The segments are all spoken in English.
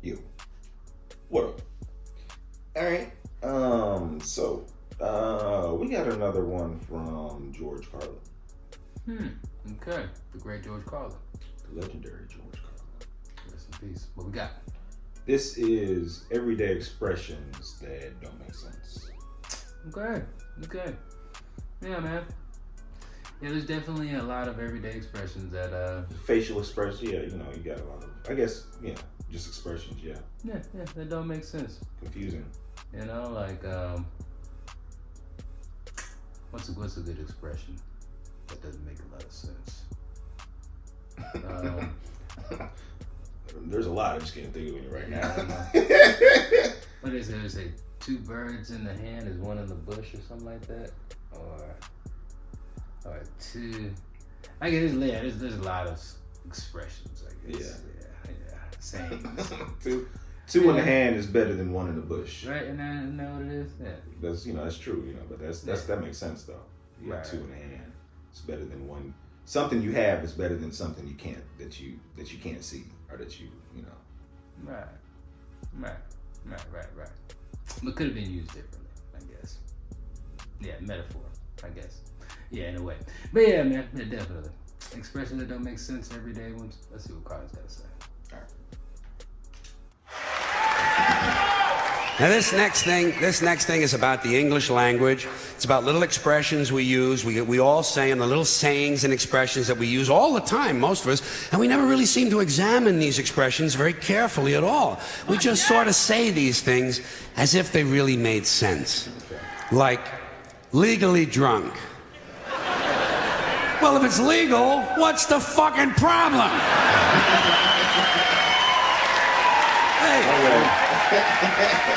You. What up? All right. We got another one from George Carlin. Okay. The great George Carlin. The legendary George Carlin. Rest in peace. What we got? This is everyday expressions that don't make sense. Okay. Yeah, man. Yeah, there's definitely a lot of everyday expressions that Facial expressions, yeah, you got a lot of, I guess, just expressions, yeah. Yeah, that don't make sense. Confusing. Like what's a good expression that doesn't make a lot of sense? There's a lot. I just can't think of any right now. What is it? Is it two birds in the hand is one in the bush or something like that? Or two? I guess there's a lot of expressions. I guess. Yeah. Sayings. Two in the hand is better than one in the bush. Right, and that what it is? Yeah. That's true. But that makes sense though. You got two in the hand. It's better than one. Something you have is better than something you can't that you can't see or that you. Right. But could have been used differently, I guess. Yeah, metaphor, I guess. Yeah, in a way. But yeah, man, definitely. Expressions that don't make sense everyday ones. Let's see what Carlin's got to say. All right. Now this next thing is about the English language. It's about little expressions we use. We all say in the little sayings and expressions that we use all the time, most of us, and we never really seem to examine these expressions very carefully at all. We just sort of say these things as if they really made sense. Like, legally drunk. Well, if it's legal, what's the fucking problem? Hey.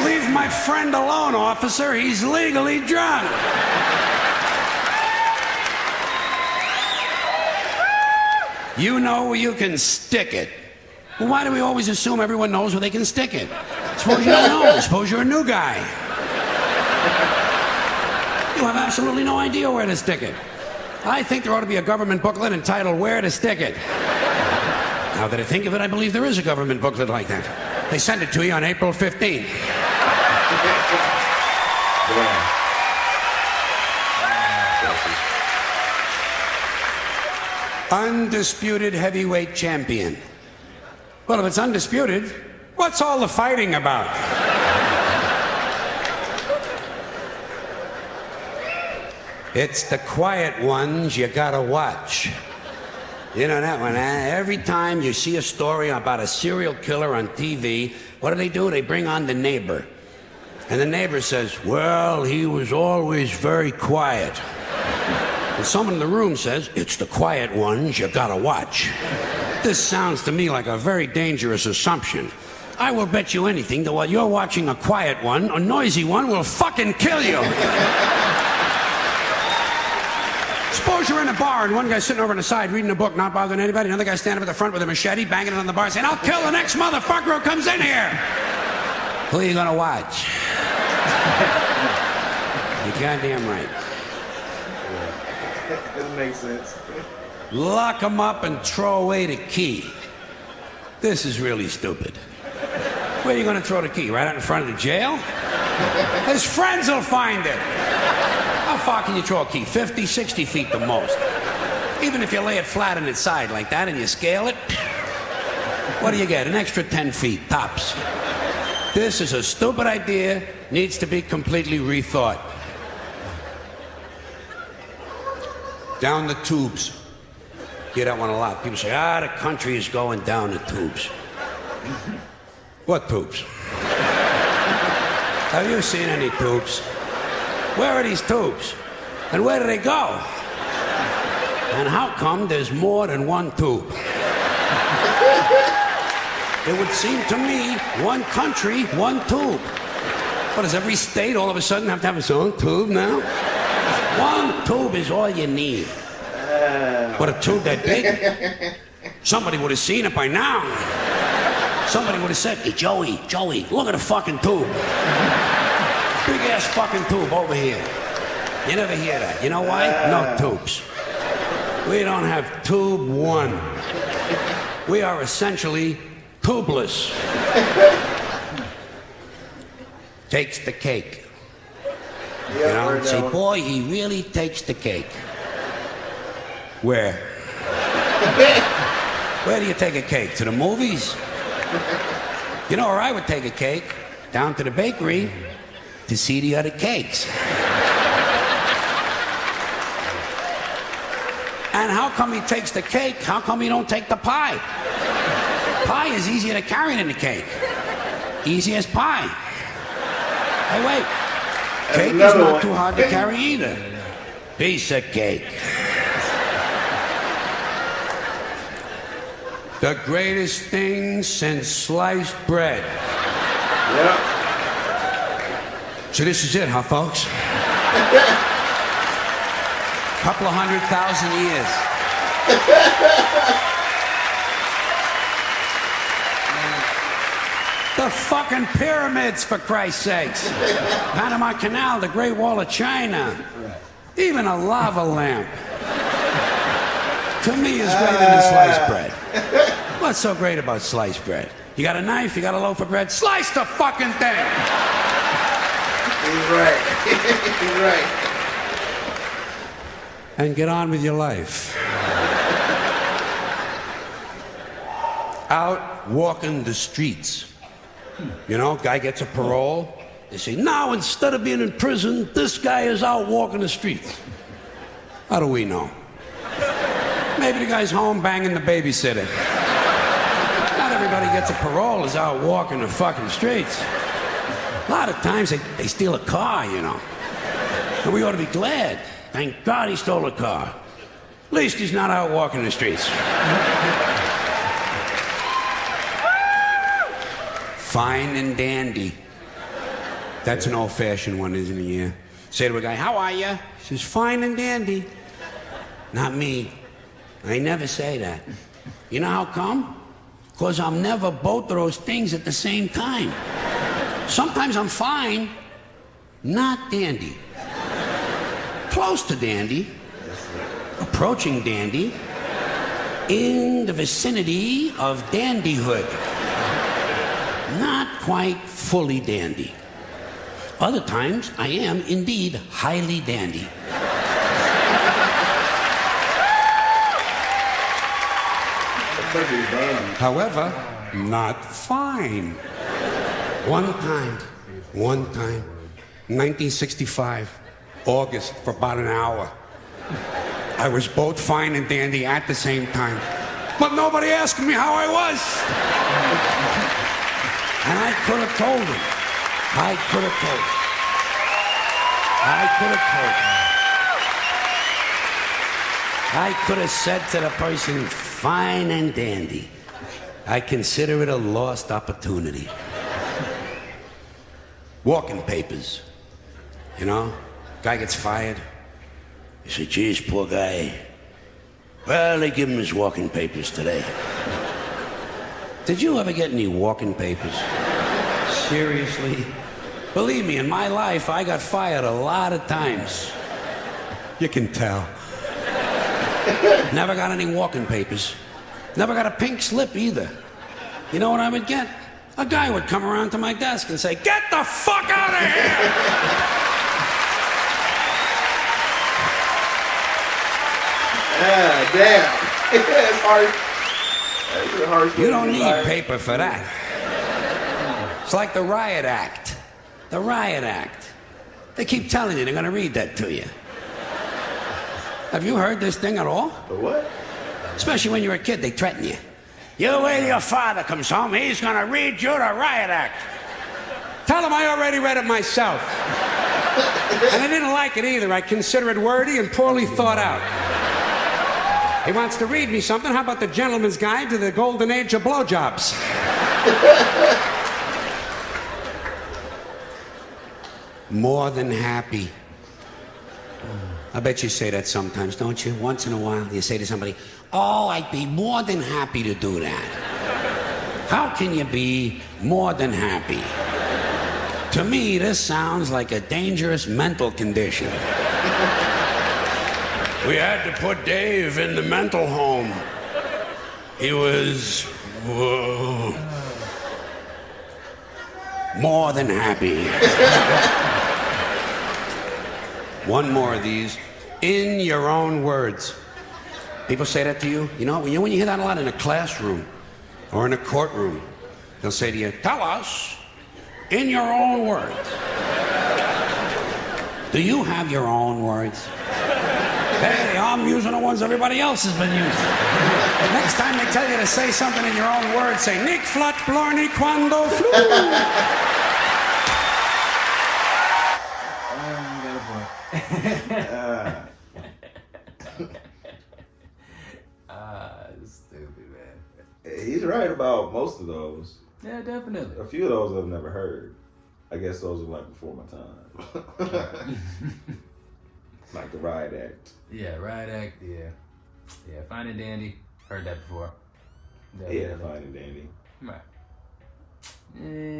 Leave my friend alone, officer. He's legally drunk. You know where you can stick it. Well, why do we always assume everyone knows where they can stick it? Suppose you don't know. Suppose you're a new guy. You have absolutely no idea where to stick it. I think there ought to be a government booklet entitled Where to Stick It. Now that I think of it, I believe there is a government booklet like that. They send it to you on April 15th. Undisputed heavyweight champion. Well, if it's undisputed, what's all the fighting about? It's the quiet ones you gotta watch. You know that one, huh? Every time you see a story about a serial killer on TV, what do? They bring on the neighbor. And the neighbor says, well, he was always very quiet. And someone in the room says, it's the quiet ones you gotta watch. This sounds to me like a very dangerous assumption. I will bet you anything that while you're watching a quiet one, a noisy one will fucking kill you. Suppose you're in a bar and one guy's sitting over on the side reading a book, not bothering anybody. Another guy standing up at the front with a machete, banging it on the bar, saying, I'll kill the next motherfucker who comes in here. Who are you gonna watch? You're goddamn right. Doesn't make sense. Lock him up and throw away the key. This is really stupid. Where are you gonna throw the key? Right out in front of the jail? His friends will find it. How far can you throw a key? 50, 60 feet the most. Even if you lay it flat on its side like that and you scale it, what do you get? An extra 10 feet, tops. This is a stupid idea, needs to be completely rethought. Down the tubes. Hear that one a lot. People say, the country is going down the tubes. What tubes? Have you seen any tubes? Where are these tubes? And where do they go? And how come there's more than one tube? It would seem to me, one country, one tube. What, does every state all of a sudden have to have its own tube now? One tube is all you need. What, a tube that big? Somebody would have seen it by now. Somebody would have said, hey, Joey, look at the fucking tube. Big ass fucking tube over here. You never hear that. You know why? No tubes. We don't have tube one. We are essentially tubeless. Takes the cake. You know, say, boy, he really takes the cake. Where? Where do you take a cake? To the movies? You know where I would take a cake? Down to the bakery to see the other cakes. And how come he takes the cake? How come he don't take the pie? Pie is easier to carry than the cake. Easy as pie. Hey, wait. Cake is not too hard to carry either. Piece of cake. The greatest thing since sliced bread. Yep. So this is it, huh, folks? Couple of 100,000 years. The fucking pyramids, for Christ's sakes. Panama Canal, the Great Wall of China. Even a lava lamp. To me, is greater than sliced bread. What's so great about sliced bread? You got a knife, you got a loaf of bread, slice the fucking thing! He's right. He's right. And get on with your life. Out walking the streets. You know, guy gets a parole. They say, now instead of being in prison, this guy is out walking the streets. How do we know? Maybe the guy's home banging the babysitter. Not everybody gets a parole is out walking the fucking streets. A lot of times they steal a car, you know. And we ought to be glad. Thank God he stole a car. At least he's not out walking the streets. Fine and dandy. That's an old-fashioned one, isn't it? Yeah. Say to a guy, how are you? He says, fine and dandy. Not me. I never say that. You know how come? Because I'm never both of those things at the same time. Sometimes I'm fine, not dandy. Close to dandy, approaching dandy, in the vicinity of dandyhood. Not quite fully dandy. Other times, I am indeed highly dandy. However, not fine. One time, 1965, August, for about an hour. I was both fine and dandy at the same time. But nobody asked me how I was. And I could have told him. I could have told him. I could have told him. I could have said to the person, fine and dandy. I consider it a lost opportunity. Walking papers. You know, guy gets fired. You say, geez, poor guy. Well, they give him his walking papers today. Did you ever get any walking papers? Seriously? Believe me, in my life, I got fired a lot of times. You can tell. Never got any walking papers. Never got a pink slip either. You know what I would get? A guy would come around to my desk and say, get the fuck out of here! Ah, damn. That's hard. That's a harsh. You don't need paper for that. It's like the Riot Act. The Riot Act. They keep telling you they're going to read that to you. Have you heard this thing at all? The what? Especially when you're a kid, they threaten you. You wait till your father comes home, he's going to read you the Riot Act. Tell him I already read it myself. And I didn't like it either. I consider it wordy and poorly thought out. He wants to read me something. How about the Gentleman's Guide to the Golden Age of Blowjobs? More than happy. I bet you say that sometimes, don't you? Once in a while, you say to somebody, oh, I'd be more than happy to do that. How can you be more than happy? To me, this sounds like a dangerous mental condition. We had to put Dave in the mental home. He was... Whoa. more than happy. One more of these. In your own words. People say that to you. You know, when you hear that a lot in a classroom or in a courtroom, they'll say to you, tell us in your own words. Do you have your own words? Hey, I'm using the ones everybody else has been using. Next time they tell you to say something in your own words, say, Nick flat blarney quando flu. Stupid, man. He's right about most of those. Yeah, definitely. A few of those I've never heard. I guess those are like before my time. Like the Riot Act. Yeah, Riot Act, yeah. Yeah, Fine and Dandy. Heard that before. Yeah, Fine and Dandy. Right.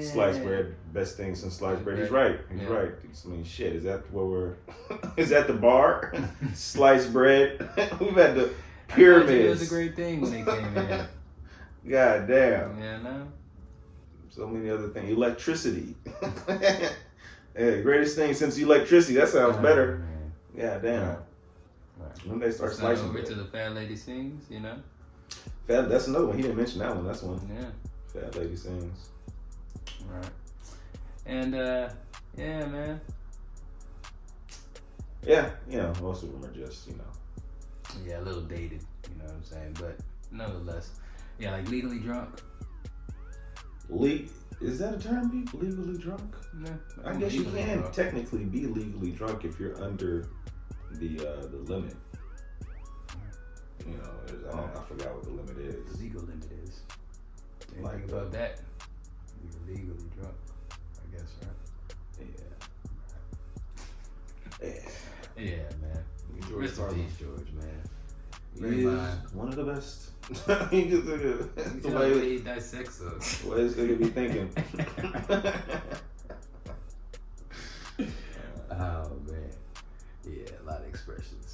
Sliced bread, best thing since sliced bread. He's right. He's right. I mean, shit. Is that what we're? Is that the bar? Sliced bread. We've had the pyramids. It was a great thing when they came in. God damn. Yeah, no. So many other things. Electricity. Yeah, greatest thing since electricity. That sounds better. Man. Yeah, damn. Right. When they start It's slicing over bread. to the Fat Lady Sings, you know. That's another one. He didn't mention that one. That's one. Yeah. Fat Lady Sings. Right. And yeah, man. Yeah, you know, most of them are just, you know. Yeah, a little dated, you know what I'm saying? But nonetheless. Yeah, like legally drunk. Is that a term? Legally drunk? Yeah. I guess you Legally can drunk. technically be legally drunk if you're under the limit. You know, I forgot what the limit is. The legal limit is. Anything Like about that? You're legally drunk, I guess, right? Yeah. Yeah, man. George Rest in Carlin. peace, George, man. He Great is mind. one of the best. He just You the know way the way he dissects us. what this nigga be thinking. Oh man, yeah, a lot of expressions.